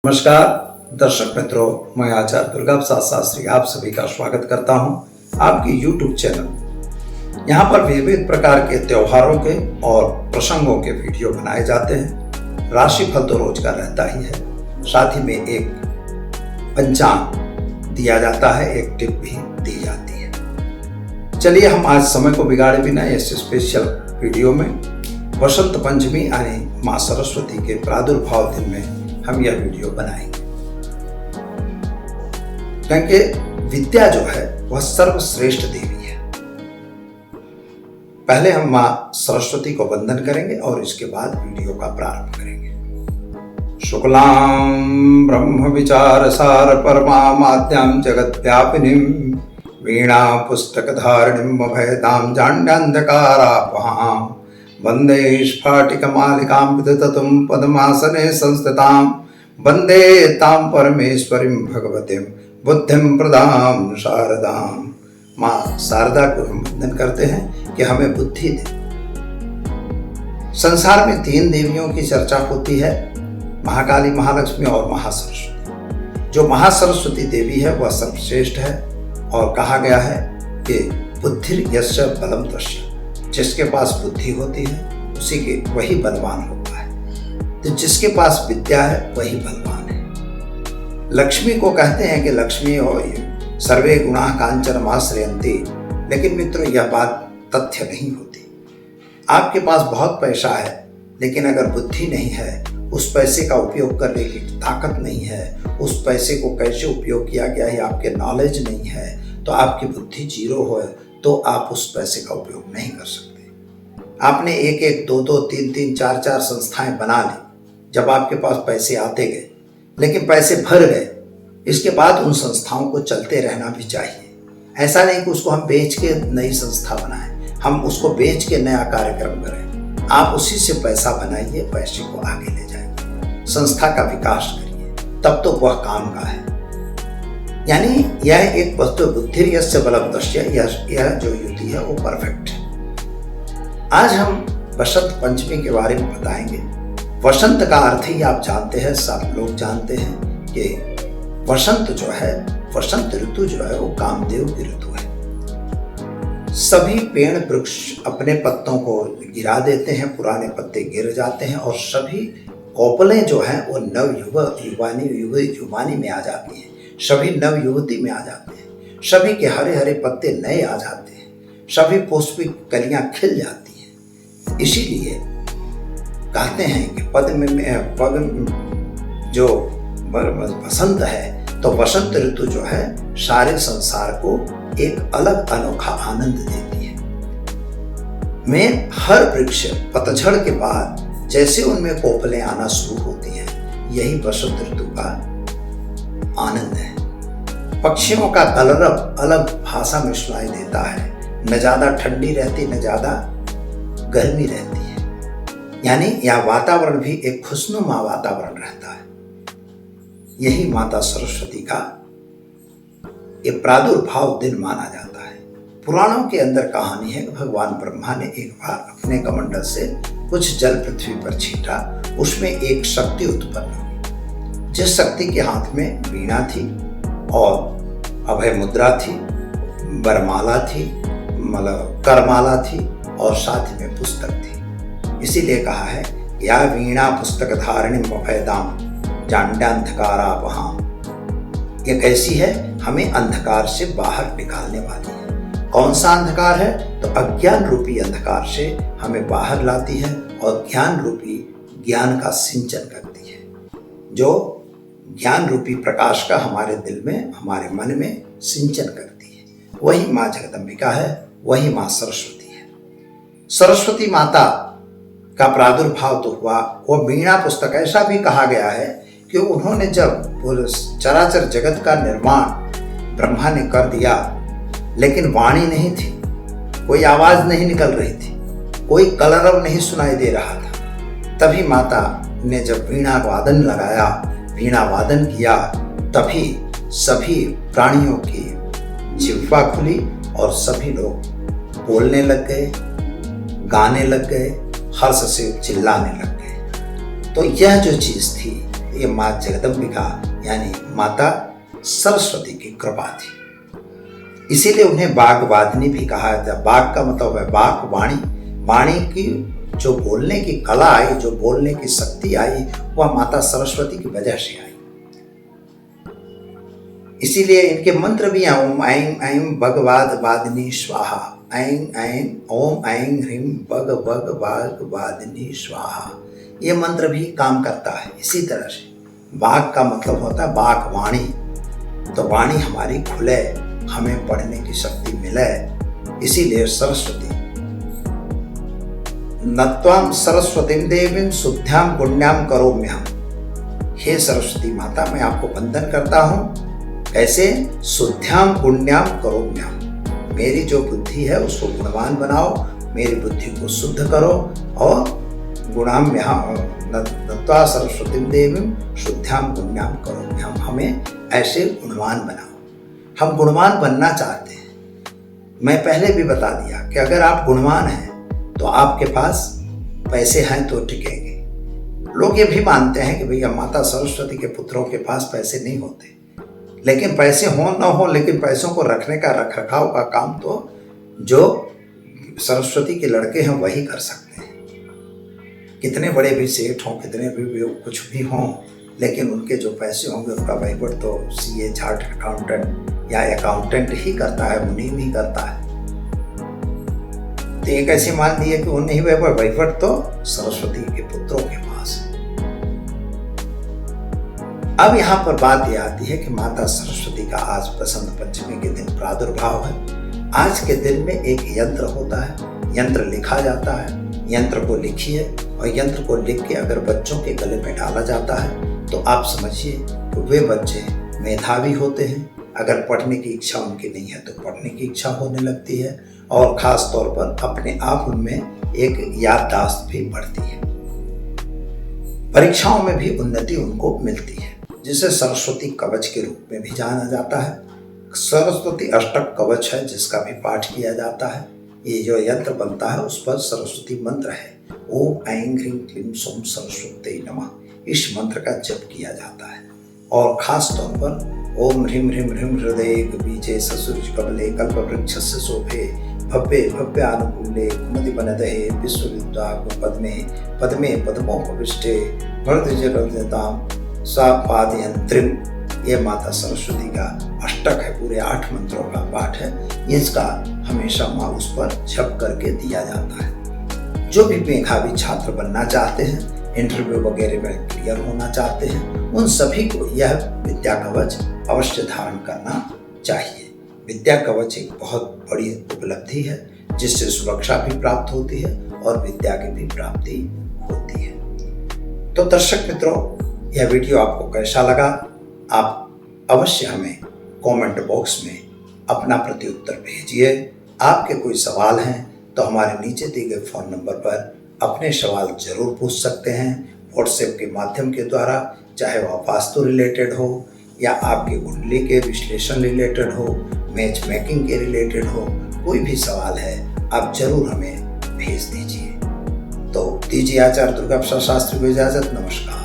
नमस्कार दर्शक मित्रों, मैं आचार्य दुर्गा प्रसाद शास्त्री आप सभी का स्वागत करता हूं आपके YouTube चैनल। यहां पर विविध प्रकार के त्योहारों के और प्रसंगों के वीडियो बनाए जाते हैं। राशिफल तो रोज का रहता ही है, साथ ही में एक पंचांग दिया जाता है, एक टिप भी दी जाती है। चलिए हम आज समय को बिगाड़े बिना इस स्पेशल वीडियो में वसंत पंचमी यानी माँ सरस्वती के प्रादुर्भाव दिन में हम यह वीडियो बनाएंगे, क्योंकि विद्या जो है वह सर्वश्रेष्ठ देवी है। पहले हम माँ सरस्वती को वंदन करेंगे और इसके बाद वीडियो का प्रारंभ करेंगे। शुक्लां ब्रह्म विचार सार परमाद्यां जगत व्यापिनीं वीणा पुस्तक धारिणीं अभयदां जाड्यान्धकारापहां वंदे स्फाटिकमालिकां विदधतुं पद्मासने संस्थितां वंदे तां परमेश्वरीं भगवतीं बुद्धिं प्रदां शारदां। माँ शारदा को हम वंदन करते हैं कि हमें बुद्धि दे। संसार में 3 देवियों की चर्चा होती है, महाकाली, महालक्ष्मी और महासरस्वती। जो महासरस्वती देवी है वह सर्वश्रेष्ठ है और कहा गया है कि बुद्धिर यस्य बलम तस्य, जिसके पास बुद्धि होती है उसी के वही बलवान होता है। तो जिसके पास विद्या है वही बलवान है। लक्ष्मी को कहते हैं कि लक्ष्मी हो सर्वे गुणाः कांचनमाश्रयन्ति, लेकिन मित्रों यह बात तथ्य नहीं होती। आपके पास बहुत पैसा है लेकिन अगर बुद्धि नहीं है, उस पैसे का उपयोग करने की ताकत नहीं है, उस पैसे को कैसे उपयोग किया गया है आपके नॉलेज नहीं है, तो आपकी बुद्धि जीरो हो तो आप उस पैसे का उपयोग नहीं कर सकते। आपने 1-1, 2-2, 3-3, 4-4 संस्थाएं बना ली जब आपके पास पैसे आते गए, लेकिन पैसे भर गए। इसके बाद उन संस्थाओं को चलते रहना भी चाहिए। ऐसा नहीं कि उसको हम बेच के नई संस्था बनाएं, हम उसको बेच के नया कार्यक्रम करें। आप उसी से पैसा बनाइए, पैसे को आगे ले जाइए, संस्था का विकास करिए, तब तो वह काम का है। यानी यह एक वस्तु बुद्धि यस्य बलम तस्य, यह जो युति है वो परफेक्ट है। आज हम वसंत पंचमी के बारे में बताएंगे। वसंत का अर्थ ही आप जानते हैं, सब लोग जानते हैं कि वसंत जो है, वसंत ऋतु जो है वो कामदेव की ऋतु है। सभी पेड़ वृक्ष अपने पत्तों को गिरा देते हैं, पुराने पत्ते गिर जाते हैं और सभी कोपलें जो हैं वो युवानी में आ जाती हैं, सभी नव युवती में आ जाते हैं, सभी के हरे हरे पत्ते नए आ जाते हैं, सभी पुष्पित कलियां खिल जाती हैं। इसीलिए कहते हैं कि पग जो वसंत है, तो वसंत ऋतु जो है सारे संसार को एक अलग अनोखा आनंद देती है। में हर वृक्ष पतझड़ के बाद जैसे उनमें कोपलें आना शुरू होती हैं, यही वसंत ऋतु का आनंद है। पक्षियों का कलरव अलग भाषा में सुनाई देता है, न ज्यादा ठंडी रहती न ज्यादा गर्मी रहती है। यानी यह वातावरण भी एक खुशनुमा वातावरण रहता है। यही माता सरस्वती का एक प्रादुर्भाव दिन माना जाता है। पुराणों के अंदर कहानी है कि भगवान ब्रह्मा ने एक बार अपने कमंडल से कुछ जल पृथ्वी पर छींटा, उसमें एक शक्ति उत्पन्न हुई, जिस शक्ति के हाथ में वीणा थी और अभय मुद्रा थी, वरमाला थी, मतलब करमाला थी और साथ में पुस्तक थी। इसीलिए कहा है या वीणा पुस्तक धारिणीं अभयदां जाड्यान्धकारापहां। ये कैसी है? हमें अंधकार से बाहर निकालने वाली है। कौन सा अंधकार है? तो अज्ञान रूपी अंधकार से हमें बाहर लाती है और ज्ञान रूपी ज्ञान का सिंचन करती है। जो ज्ञान रूपी प्रकाश का हमारे दिल में, हमारे मन में सिंचन करती है, वही माँ जगदम्बिका है, वही माँ सरस्वती है। सरस्वती माता का प्रादुर्भाव तो हुआ। वो वीणा पुस्तक, ऐसा भी कहा गया है कि उन्होंने जब चराचर जगत का निर्माण ब्रह्मा ने कर दिया, लेकिन वाणी नहीं थी, कोई आवाज नहीं निकल रही थी, कोई कलरव नहीं सुनाई दे रहा था। तभी माता ने जब वीणा वादन लगाया, वीणा वादन किया, तभी सभी प्राणियों की जिह्वा खुली और सभी लोग बोलने लग गए, गाने लग गए, हर्ष से चिल्लाने लग गए। तो यह जो चीज थी, ये माँ जगदम्बिका यानी माता सरस्वती की कृपा थी। इसीलिए उन्हें वाग्वादिनी भी कहा जाता है। वाग का मतलब है वाक, वाणी। वाणी की जो बोलने की कला आई, जो बोलने की शक्ति आई, वह माता सरस्वती की वजह से आई। इसीलिए इनके मंत्र भी हैं, ओम ऐं ऐं भगवाद वादिनी स्वाहा, ऐं ऐं ओम ऐं ह्रीं भग भग वाग वादिनी स्वाहा। ये मंत्र भी काम करता है इसी तरह से। वाक का मतलब होता है वाक, वाणी। तो वाणी हमारी खुले, हमें पढ़ने की शक्ति मिले, इसीलिए सरस्वती नत्वां सरस्वतीं देवीं शुद्ध्यां पुण्यां करोम्यहम्। हे सरस्वती माता, मैं आपको वंदन करता हूँ। कैसे? शुद्ध्यां पुण्यां करोम्यहम्। मेरी जो बुद्धि है उसको गुणवान बनाओ, मेरी बुद्धि को शुद्ध करो। और गुणाम्यहम् नत्वा सरस्वतीं देवीं शुद्ध्यां पुण्यां करोम्यहम्। हमें ऐसे गुणवान बनाओ। हम गुणवान बनना चाहते हैं। मैं पहले भी बता दिया कि अगर आप गुणवान हैं तो आपके पास पैसे हैं तो टिकेंगे। लोग ये भी मानते हैं कि भैया माता सरस्वती के पुत्रों के पास पैसे नहीं होते, लेकिन पैसे हो न हो, लेकिन पैसों को रखने का, रख रखाव का काम तो जो सरस्वती के लड़के हैं वही कर सकते हैं। कितने बड़े भी सेठ हों, कितने भी कुछ भी हों, लेकिन उनके जो पैसे होंगे उनका वहीवट तो सीए, चार्ट अकाउंटेंट या अकाउंटेंट ही करता है, मुनीम ही करता है। तो एक ऐसे मान लिया कि उन्हें वहीवट तो सरस्वती के पुत्रों के पास है। अब यहाँ पर बात यह आती है कि माता सरस्वती का आज बसंत पंचमी के दिन प्रादुर्भाव है। आज के दिन में एक यंत्र होता है, यंत्र लिखा जाता है। यंत्र को लिखिए और यंत्र को लिख के अगर बच्चों के गले में डाला जाता है तो आप समझिए कि वे बच्चे मेधावी होते हैं। अगर पढ़ने की इच्छा उनकी नहीं है तो पढ़ने की इच्छा होने लगती है, और ख़ास तौर पर अपने आप उनमें एक याददाश्त भी बढ़ती है। परीक्षाओं में भी उन्नति उनको मिलती है, जिसे सरस्वती कवच के रूप में भी जाना जाता है। सरस्वती अष्टक कवच है जिसका भी पाठ किया जाता है। ये जो यंत्र बनता है उस पर सरस्वती मंत्र है, ओम ऐं ह्रीं क्लीं सौं सरस्वत्यै नमः। इस मंत्र का जप किया जाता है। और खास तौर पर ओम ह्रीं ह्रीं ह्रीं हृदये बीजे ससुज कमले कल्पवृक्षस्य शोभे भव्ये भव्यानुकूले कुमुदिवनदहे विश्वविद्वागु पद्मे पद्मे पद्मोपविष्टे वर्धजगतां सा पादयन्त्रीं। ये माता सरस्वती का अष्टक है, पूरे 8 मंत्रों का पाठ है। इसका हमेशा माँ उस पर जप करके दिया जाता है। जो भी मेधावी छात्र बनना चाहते हैं, इंटरव्यू वगैरह में क्लियर होना चाहते हैं, उन सभी को यह विद्या कवच अवश्य धारण करना चाहिए। विद्या कवच एक बहुत बड़ी उपलब्धि है जिससे सुरक्षा भी प्राप्त होती है और विद्या की भी प्राप्ति होती है। तो दर्शक मित्रों, यह वीडियो आपको कैसा लगा? आप अवश्य हमें कमेंट बॉक्स में अपना प्रत्युत्तर भेजिए। आपके कोई सवाल हैं तो हमारे नीचे दिए गए फ़ोन नंबर पर अपने सवाल जरूर पूछ सकते हैं। व्हाट्सएप के माध्यम के द्वारा, चाहे वह वास्तु रिलेटेड हो या आपकी कुंडली के विश्लेषण रिलेटेड हो, मैच मेकिंग के रिलेटेड हो, कोई भी सवाल है आप जरूर हमें भेज दीजिए। तो दीजिए आचार्य दुर्गा प्रसाद शास्त्री को इजाज़त। नमस्कार।